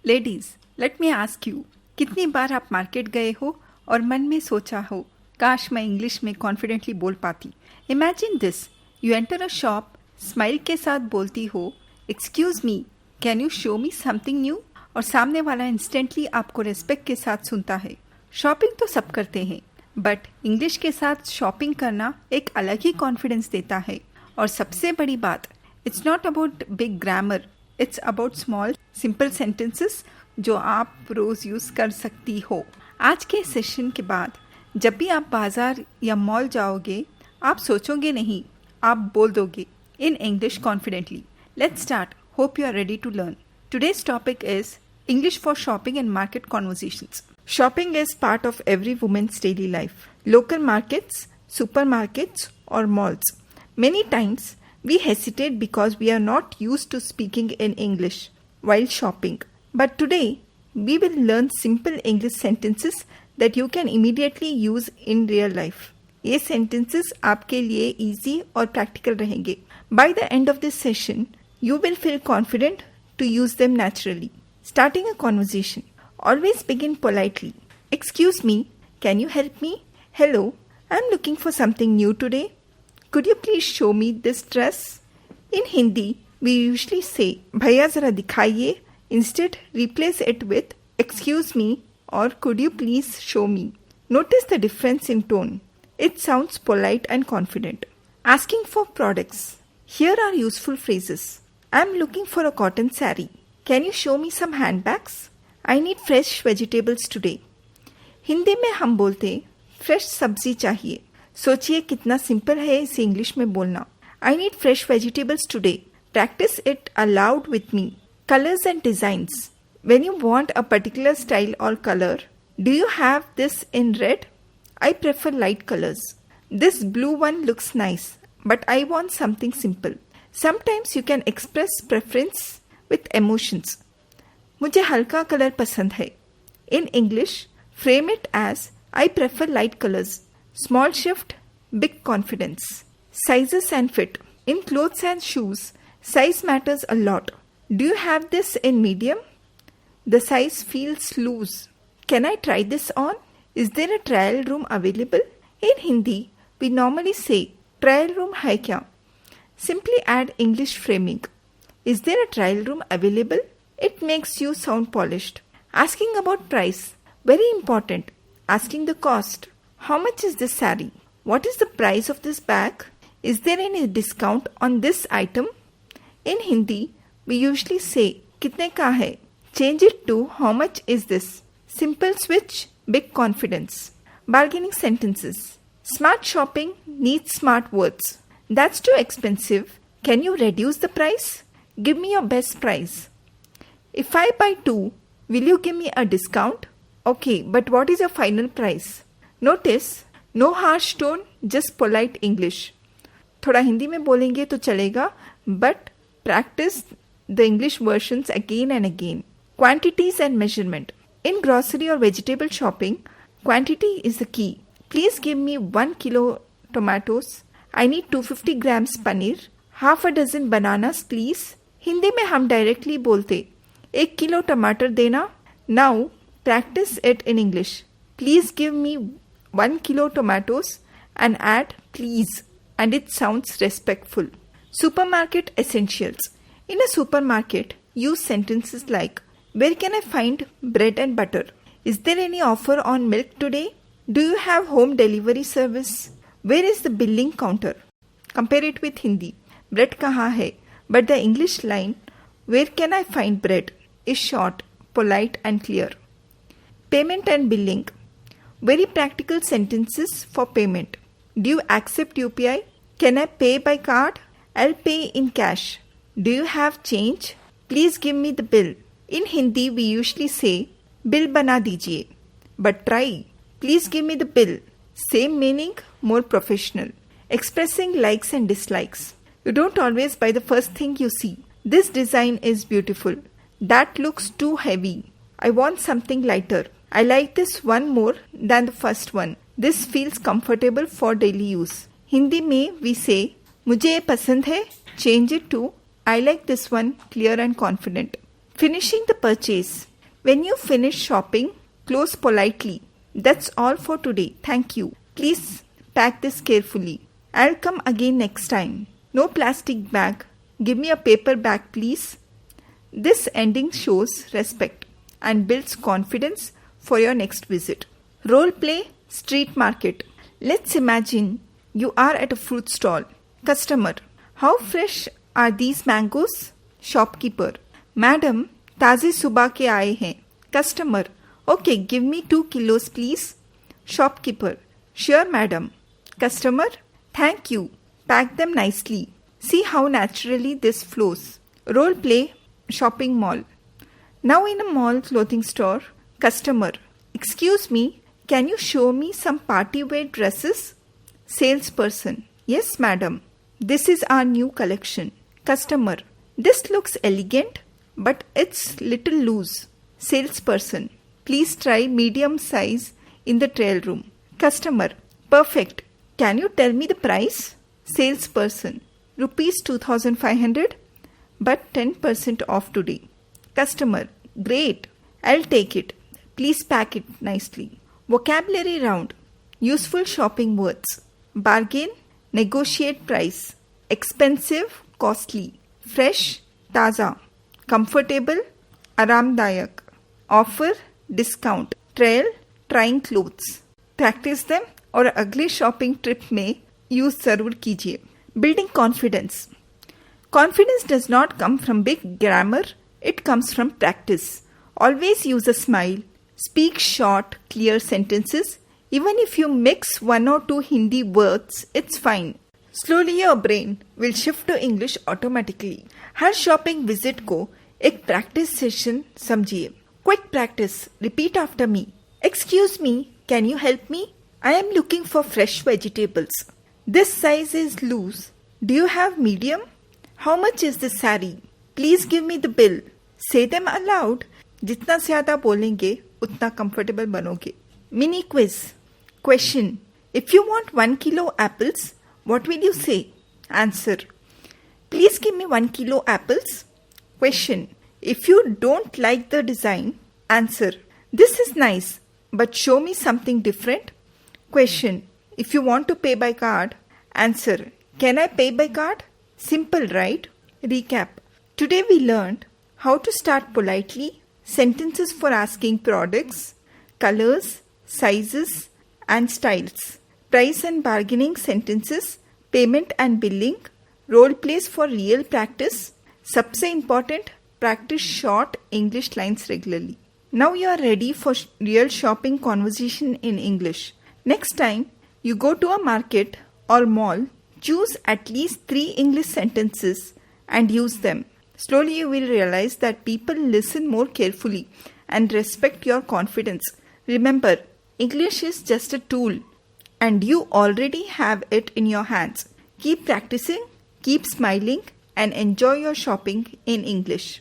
Ladies, let me ask you, कितनी बार आप market गए हो और मन में सोचा हो, काश मैं इंग्लिश में कॉन्फिडेंटली बोल पाती। Imagine this, you enter a shop, smile के साथ बोलती हो, excuse me, can you show me something new, और सामने वाला इंस्टेंटली आपको रेस्पेक्ट के साथ सुनता है। शॉपिंग तो सब करते हैं, बट इंग्लिश के साथ शॉपिंग करना एक अलग ही कॉन्फिडेंस देता है। और सबसे बड़ी बात, it's not about big grammar, it's about small simple sentences जो आप रोज़ यूज़ कर सकती हो। आज के सेशन के बाद जब भी आप बाज़ार या मॉल जाओगे, आप सोचोगे नहीं, आप बोल दोगे in English confidently. Let's start, hope you are ready to learn. Today's topic is English for shopping and market conversations. Shopping is part of every woman's daily life. Local markets, supermarkets, or malls. Many times we hesitate because we are not used to speaking in English while shopping. But today we will learn simple English sentences that you can immediately use in real life. ये sentences आपके लिए easy और practical रहेंगे. By the end of this session, you will feel confident to use them naturally. Starting a conversation. Always begin politely. Excuse me, can you help me? Hello, I'm looking for something new today. Could you please show me this dress? In Hindi, we usually say, Bhaiya zara dikhaiye. Instead, replace it with, excuse me, or could you please show me? Notice the difference in tone. It sounds polite and confident. Asking for products. Here are useful phrases. I'm looking for a cotton saree. Can you show me some handbags? I need fresh vegetables today. Hindi में हम बोलते fresh सब्जी चाहिए। सोचिए कितना simple है इसे English में बोलना। I need fresh vegetables today. Practice it aloud with me. Colors and designs. When you want a particular style or color, do you have this in red? I prefer light colors. This blue one looks nice, but I want something simple. Sometimes you can express preference with emotions. मुझे हल्का colour पसंद है. In English, frame it as I prefer light colors. Small shift, big confidence. Sizes and fit. In clothes and shoes, size matters a lot. Do you have this in medium? The size feels loose. Can I try this on? Is there a trial room available? In Hindi, we normally say trial room है क्या? Simply add English framing. Is there a trial room available? It makes you sound polished. Asking about price. Very important. Asking the cost. How much is this saree? What is the price of this bag? Is there any discount on this item? In Hindi, we usually say कितने का है? Change it to how much is this? Simple switch, big confidence. Bargaining sentences. Smart shopping needs smart words. That's too expensive. Can you reduce the price? Give me your best price. If I buy 2, will you give me a discount? Okay, but what is your final price? Notice, no harsh tone, just polite English. थोड़ा हिंदी में बोलेंगे तो चलेगा, but practice the English versions again and again. Quantities and measurement. In grocery or vegetable shopping, quantity is the key. Please give me 1 kilo tomatoes. I need 250 grams paneer. Half a dozen bananas, please. Hindi में हम directly बोलते 1 kilo टमाटर देना. Now practice it in English. Please give me 1 kilo tomatoes and add please, and it sounds respectful. Supermarket essentials. In a supermarket, use sentences like, where can I find bread and butter? Is there any offer on milk today? Do you have home delivery service? Where is the billing counter? Compare it with Hindi. Bread कहाँ है? But the English line, where can I find bread, is short, polite and clear. Payment and billing. Very practical sentences for payment. Do you accept UPI? Can I pay by card? I'll pay in cash. Do you have change? Please give me the bill. In Hindi, we usually say, bill बना दीजिए. But try. Please give me the bill. Same meaning, more professional. Expressing likes and dislikes. You don't always buy the first thing you see. This design is beautiful. That looks too heavy. I want something lighter. I like this one more than the first one. This feels comfortable for daily use. Hindi में we say, मुझे ये पसंद है. Change it to, I like this one, clear and confident. Finishing the purchase. When you finish shopping, close politely. That's all for today. Thank you. Please pack this carefully. I'll come again next time. No plastic bag. Give me a paper bag, please. This ending shows respect and builds confidence for your next visit. Role play street market. Let's imagine you are at a fruit stall. Customer. How fresh are these mangoes? Shopkeeper. Madam, ताज़े सुबह के आए हैं. Customer. Okay, give me 2 kilos please. Shopkeeper. Sure madam. Customer. Thank you. Pack them nicely. See how naturally this flows. Role play shopping mall. Now in a mall clothing store. Customer. Excuse me, can you show me some party wear dresses? Salesperson. Yes madam. This is our new collection. Customer. This looks elegant, but it's little loose. Salesperson. Please try medium size in the trial room. Customer. Perfect. Can you tell me the price? Salesperson. Rupees 2,500, but 10% off today. Customer. Great. I'll take it. Please pack it nicely. Vocabulary round. Useful shopping words. Bargain, negotiate price. Expensive, costly. Fresh, taza. Comfortable, आरामदायक. Offer, discount. Trial, trying clothes. Practice them और अगले shopping trip में use जरूर कीजिए. Building confidence. Confidence does not come from big grammar, it comes from practice. Always use a smile. Speak short, clear sentences. Even if you mix 1 or 2 Hindi words, it's fine. Slowly your brain will shift to English automatically. Her shopping visit को एक practice session समझिए. Quick practice. Repeat after me. Excuse me, can you help me? I am looking for fresh vegetables. This size is loose. Do you have medium? How much is this saree? Please give me the bill. Say them aloud. जितना ज़्यादा बोलेंगे उतना comfortable बनोगे. Mini quiz. Question. If you want 1 kilo apples, what will you say? Answer. Please give me 1 kilo apples. Question. If you don't like the design, answer. This is nice, but show me something different. Question. If you want to pay by card, answer. Can I pay by card? Simple, right? Recap. Today we learned how to start politely, sentences for asking products, colors, sizes, and styles, price and bargaining sentences, payment and billing, role plays for real practice. सबसे important, practice short English lines regularly. Now you are ready for real shopping conversation in English. Next time you go to a market or mall, choose at least 3 English sentences and use them. Slowly you will realize that people listen more carefully and respect your confidence. Remember, English is just a tool and you already have it in your hands. Keep practicing, keep smiling, and enjoy your shopping in English.